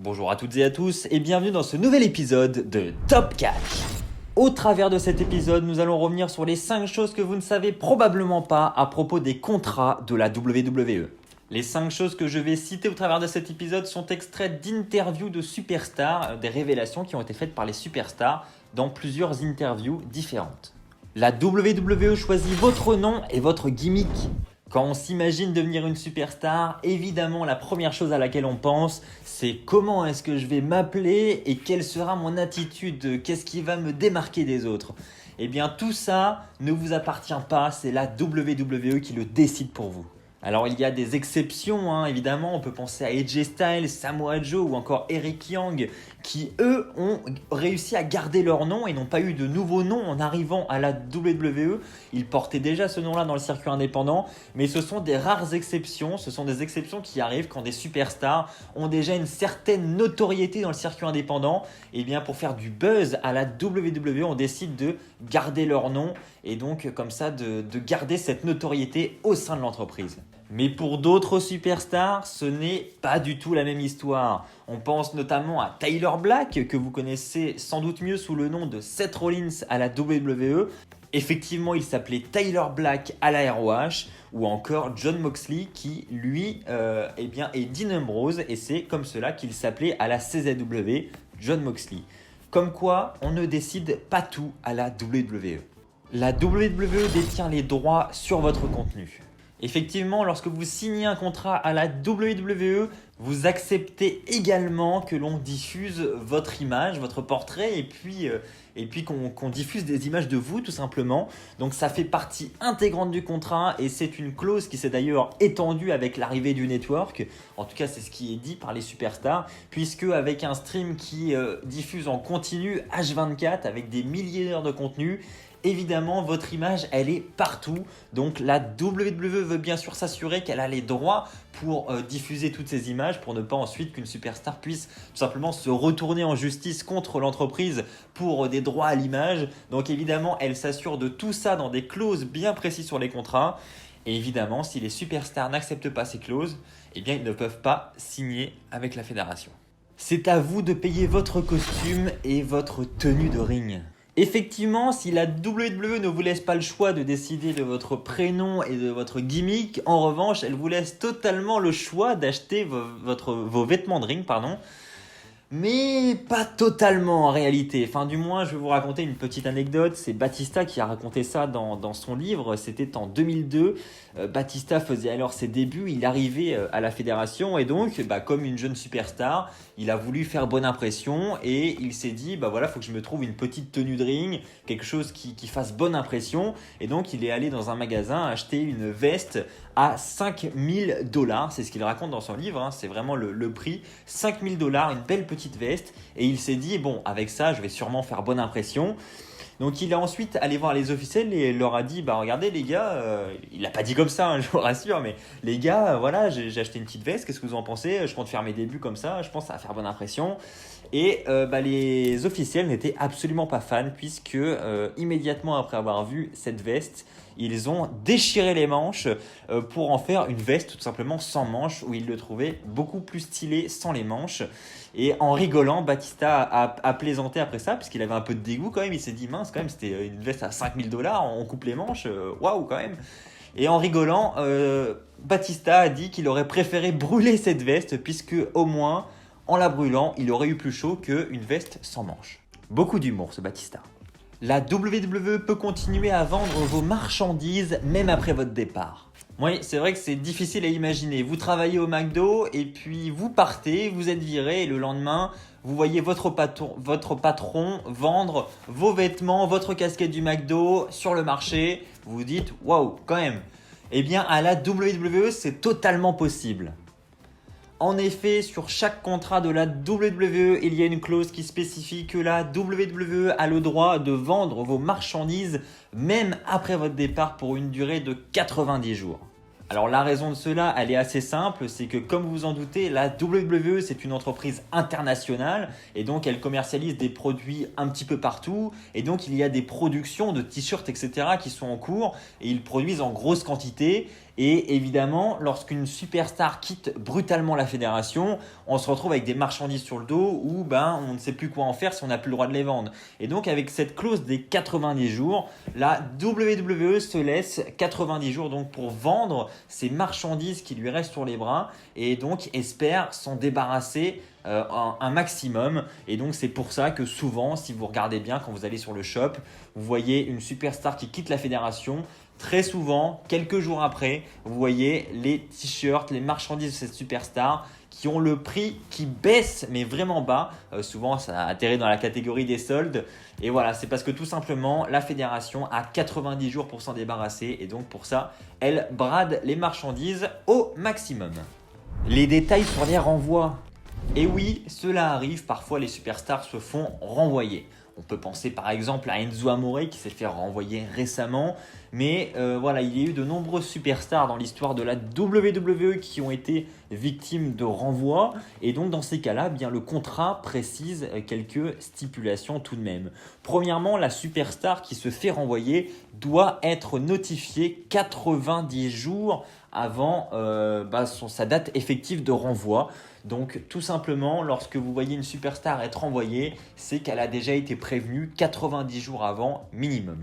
Bonjour à toutes et à tous et bienvenue dans ce nouvel épisode de Top Catch. Au travers de cet épisode, nous allons revenir sur les 5 choses que vous ne savez probablement pas à propos des contrats de la WWE. Les 5 choses que je vais citer au travers de cet épisode sont extraits d'interviews de superstars, des révélations qui ont été faites par les superstars dans plusieurs interviews différentes. La WWE choisit votre nom et votre gimmick. Quand on s'imagine devenir une superstar, évidemment la première chose à laquelle on pense, c'est comment est-ce que je vais m'appeler et quelle sera mon attitude, qu'est-ce qui va me démarquer des autres. Eh bien tout ça ne vous appartient pas, c'est la WWE qui le décide pour vous. Alors il y a des exceptions, évidemment, on peut penser à AJ Styles, Samoa Joe ou encore Eric Young qui eux ont réussi à garder leur nom et n'ont pas eu de nouveau nom en arrivant à la WWE. Ils portaient déjà ce nom-là dans le circuit indépendant, mais ce sont des rares exceptions, ce sont des exceptions qui arrivent quand des superstars ont déjà une certaine notoriété dans le circuit indépendant. Et bien pour faire du buzz à la WWE, on décide de garder leur nom et donc comme ça de garder cette notoriété au sein de l'entreprise. Mais pour d'autres superstars, ce n'est pas du tout la même histoire. On pense notamment à Tyler Black, que vous connaissez sans doute mieux sous le nom de Seth Rollins à la WWE. Effectivement, il s'appelait Tyler Black à la ROH, ou encore Jon Moxley qui, lui, est Dean Ambrose, et c'est comme cela qu'il s'appelait à la CZW, Jon Moxley. Comme quoi, on ne décide pas tout à la WWE. La WWE détient les droits sur votre contenu. Effectivement, lorsque vous signez un contrat à la WWE, vous acceptez également que l'on diffuse votre image, votre portrait et puis qu'on diffuse des images de vous tout simplement. Donc ça fait partie intégrante du contrat et c'est une clause qui s'est d'ailleurs étendue avec l'arrivée du network. En tout cas, c'est ce qui est dit par les superstars, puisque avec un stream qui diffuse en continu H24 avec des milliers d'heures de contenu, évidemment, votre image, elle est partout. Donc la WWE veut bien sûr s'assurer qu'elle a les droits pour diffuser toutes ces images, pour ne pas ensuite qu'une superstar puisse tout simplement se retourner en justice contre l'entreprise pour des droits à l'image. Donc évidemment, elle s'assure de tout ça dans des clauses bien précises sur les contrats. Et évidemment, si les superstars n'acceptent pas ces clauses, eh bien ils ne peuvent pas signer avec la fédération. C'est à vous de payer votre costume et votre tenue de ring. Effectivement, si la WWE ne vous laisse pas le choix de décider de votre prénom et de votre gimmick, en revanche, elle vous laisse totalement le choix d'acheter vos vêtements de ring, mais pas totalement en réalité. Enfin, du moins, je vais vous raconter une petite anecdote. C'est Batista qui a raconté ça dans son livre. C'était en 2002. Batista faisait alors ses débuts. Il arrivait à la fédération et donc, comme une jeune superstar, il a voulu faire bonne impression et il s'est dit, faut que je me trouve une petite tenue de ring, quelque chose qui fasse bonne impression. Et donc, il est allé dans un magasin acheter une veste à $5 000. C'est ce qu'il raconte dans son livre. C'est vraiment le prix. $5 000, une belle petite veste. Et il s'est dit, bon, avec ça, je vais sûrement faire bonne impression. Donc il est ensuite allé voir les officiels et leur a dit, regardez les gars, il l'a pas dit comme ça, je vous rassure, mais les gars, voilà, j'ai acheté une petite veste, qu'est-ce que vous en pensez? Je compte faire mes débuts comme ça, je pense que ça va faire bonne impression. Et les officiels n'étaient absolument pas fans puisque immédiatement après avoir vu cette veste, ils ont déchiré les manches pour en faire une veste tout simplement sans manches où ils le trouvaient beaucoup plus stylé sans les manches. Et en rigolant, Batista a plaisanté après ça parce qu'il avait un peu de dégoût quand même. Il s'est dit mince quand même, c'était une veste à $5 000, on coupe les manches, waouh quand même. Et en rigolant, Batista a dit qu'il aurait préféré brûler cette veste puisque au moins en la brûlant, il aurait eu plus chaud qu'une veste sans manches. Beaucoup d'humour ce Batista. La WWE peut continuer à vendre vos marchandises même après votre départ. Oui, c'est vrai que c'est difficile à imaginer. Vous travaillez au McDo et puis vous partez, vous êtes viré et le lendemain, vous voyez votre patron vendre vos vêtements, votre casquette du McDo sur le marché. Vous vous dites, waouh, quand même. Eh bien, à la WWE, c'est totalement possible. En effet, sur chaque contrat de la WWE, il y a une clause qui spécifie que la WWE a le droit de vendre vos marchandises même après votre départ pour une durée de 90 jours. Alors la raison de cela, elle est assez simple, c'est que comme vous vous en doutez, la WWE c'est une entreprise internationale et donc elle commercialise des produits un petit peu partout et donc il y a des productions de t-shirts etc. qui sont en cours et ils produisent en grosse quantité Et évidemment, lorsqu'une superstar quitte brutalement la fédération, on se retrouve avec des marchandises sur le dos où on ne sait plus quoi en faire si on n'a plus le droit de les vendre. Et donc avec cette clause des 90 jours, la WWE se laisse 90 jours donc pour vendre ces marchandises qui lui restent sur les bras et donc espère s'en débarrasser un maximum. Et donc c'est pour ça que souvent, si vous regardez bien quand vous allez sur le shop, vous voyez une superstar qui quitte la fédération. Très souvent, quelques jours après, vous voyez les t-shirts, les marchandises de cette superstar qui ont le prix qui baisse mais vraiment bas. Souvent, ça atterrit dans la catégorie des soldes. Et voilà, c'est parce que tout simplement, la fédération a 90 jours pour s'en débarrasser. Et donc pour ça, elle brade les marchandises au maximum. Les détails sur les renvois. Et oui, cela arrive, parfois les superstars se font renvoyer. On peut penser par exemple à Enzo Amore qui s'est fait renvoyer récemment. Mais voilà, il y a eu de nombreuses superstars dans l'histoire de la WWE qui ont été victimes de renvois. Et donc dans ces cas-là, le contrat précise quelques stipulations tout de même. Premièrement, la superstar qui se fait renvoyer doit être notifiée 90 jours avant sa date effective de renvoi. Donc tout simplement, lorsque vous voyez une superstar être renvoyée, c'est qu'elle a déjà été prévenue 90 jours avant minimum.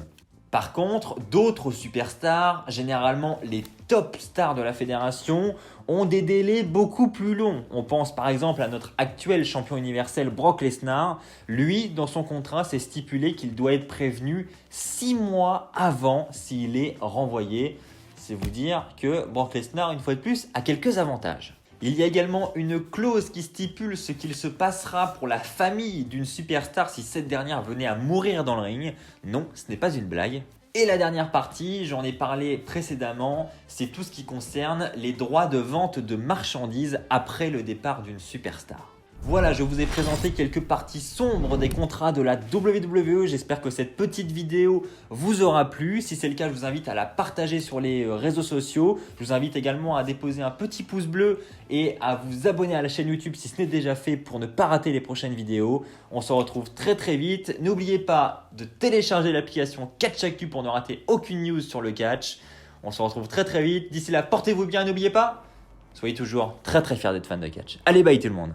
Par contre, d'autres superstars, généralement les top stars de la fédération, ont des délais beaucoup plus longs. On pense par exemple à notre actuel champion universel Brock Lesnar. Lui, dans son contrat, c'est stipulé qu'il doit être prévenu 6 mois avant s'il est renvoyé. C'est vous dire que Brock Lesnar, une fois de plus, a quelques avantages. Il y a également une clause qui stipule ce qu'il se passera pour la famille d'une superstar si cette dernière venait à mourir dans le ring. Non, ce n'est pas une blague. Et la dernière partie, j'en ai parlé précédemment, c'est tout ce qui concerne les droits de vente de marchandises après le départ d'une superstar. Voilà, je vous ai présenté quelques parties sombres des contrats de la WWE. J'espère que cette petite vidéo vous aura plu. Si c'est le cas, je vous invite à la partager sur les réseaux sociaux. Je vous invite également à déposer un petit pouce bleu et à vous abonner à la chaîne YouTube si ce n'est déjà fait pour ne pas rater les prochaines vidéos. On se retrouve très très vite. N'oubliez pas de télécharger l'application Catch Actu pour ne rater aucune news sur le catch. On se retrouve très très vite. D'ici là, portez-vous bien et n'oubliez pas, soyez toujours très très fiers d'être fan de catch. Allez, bye tout le monde.